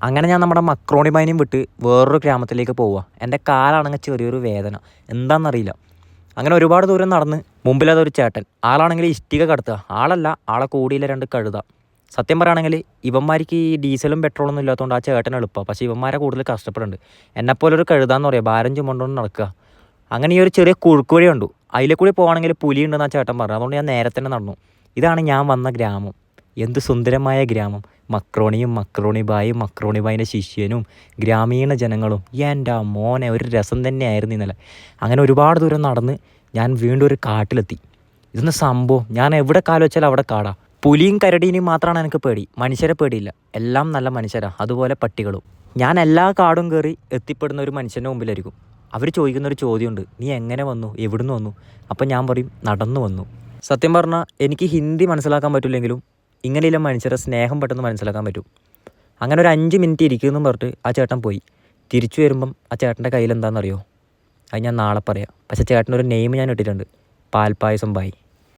അങ്ങനെ ഞാൻ നമ്മുടെ മക്രോണി ബൈനെയും വിട്ട് വേറൊരു ഗ്രാമത്തിലേക്ക് പോവുക. എൻ്റെ കാലാണെങ്കിൽ ചെറിയൊരു വേദന, എന്താണെന്നറിയില്ല. അങ്ങനെ ഒരുപാട് ദൂരം നടന്ന് മുമ്പിലതൊരു ചേട്ടൻ. ആളാണെങ്കിൽ ഇഷ്ടിക കടത്തുക. ആളല്ല, ആളെ കൂടിയില്ല 2 കഴുത. സത്യം പറയുകയാണെങ്കിൽ ഇവന്മാർക്ക് ഈ ഡീസലും പെട്രോളൊന്നും ഇല്ലാത്തതുകൊണ്ട് ആ ചേട്ടൻ എളുപ്പമാണ്. പക്ഷേ ഇവന്മാരെ കൂടുതൽ കഷ്ടപ്പെടുന്നുണ്ട്. എന്നെപ്പോലൊരു കഴുതാന്ന് പറയുക, ഭാരം ചുമണ്ടുകൊണ്ട് നടക്കുക. അങ്ങനെ ഈ ഒരു ചെറിയ കുഴുക്ക് വഴി കണ്ടു. അതിലെ കൂടി പോകുകയാണെങ്കിൽ പുലി ഉണ്ടെന്ന് ആ ചേട്ടൻ പറഞ്ഞു. അതുകൊണ്ട് ഞാൻ നേരെ തന്നെ നടന്നു. ഇതാണ് ഞാൻ വന്ന ഗ്രാമം. എന്ത് സുന്ദരമായ ഗ്രാമം. മക്രോണിയും മക്രോണി ബായും മക്രോണി ബായിൻ്റെ ശിഷ്യനും ഗ്രാമീണ ജനങ്ങളും. എൻ്റെ മോനെ ഒരു രസം തന്നെയായിരുന്നു ഇന്നലെ. അങ്ങനെ ഒരുപാട് ദൂരം നടന്ന് ഞാൻ വീണ്ടും ഒരു കാട്ടിലെത്തി. ഇതൊന്ന് സംഭവം, ഞാൻ എവിടെ കാല് വെച്ചാൽ അവിടെ കാടാ. പുലിയും കരടീനെയും മാത്രമാണ് എനിക്ക് പേടി, മനുഷ്യരെ പേടിയില്ല. എല്ലാം നല്ല മനുഷ്യരാണ്, അതുപോലെ പട്ടികളും. ഞാൻ എല്ലാ കാടും കയറി എത്തിപ്പെടുന്ന ഒരു മനുഷ്യൻ്റെ മുമ്പിലായിരിക്കും. അവർ ചോദിക്കുന്നൊരു ചോദ്യമുണ്ട്, നീ എങ്ങനെ വന്നു, എവിടുന്ന് വന്നു? അപ്പം ഞാൻ പറയും, നടന്നു വന്നു. സത്യം പറഞ്ഞാൽ എനിക്ക് ഹിന്ദി മനസ്സിലാക്കാൻ പറ്റില്ലെങ്കിലും ഇങ്ങനെയുള്ള മനുഷ്യരെ സ്നേഹം പെട്ടെന്ന് മനസ്സിലാക്കാൻ പറ്റും. അങ്ങനെ ഒരു 5 മിനിറ്റ് ഇരിക്കുമെന്നും പറഞ്ഞിട്ട് ആ ചേട്ടൻ പോയി. തിരിച്ചു വരുമ്പം ആ ചേട്ടൻ്റെ കയ്യിൽ എന്താണെന്നറിയോ? അത് ഞാൻ നാളെ പറയാം. പക്ഷേ ചേട്ടനൊരു നെയിം ഞാൻ ഇട്ടിട്ടുണ്ട്, പാൽപ്പായസം ബായി.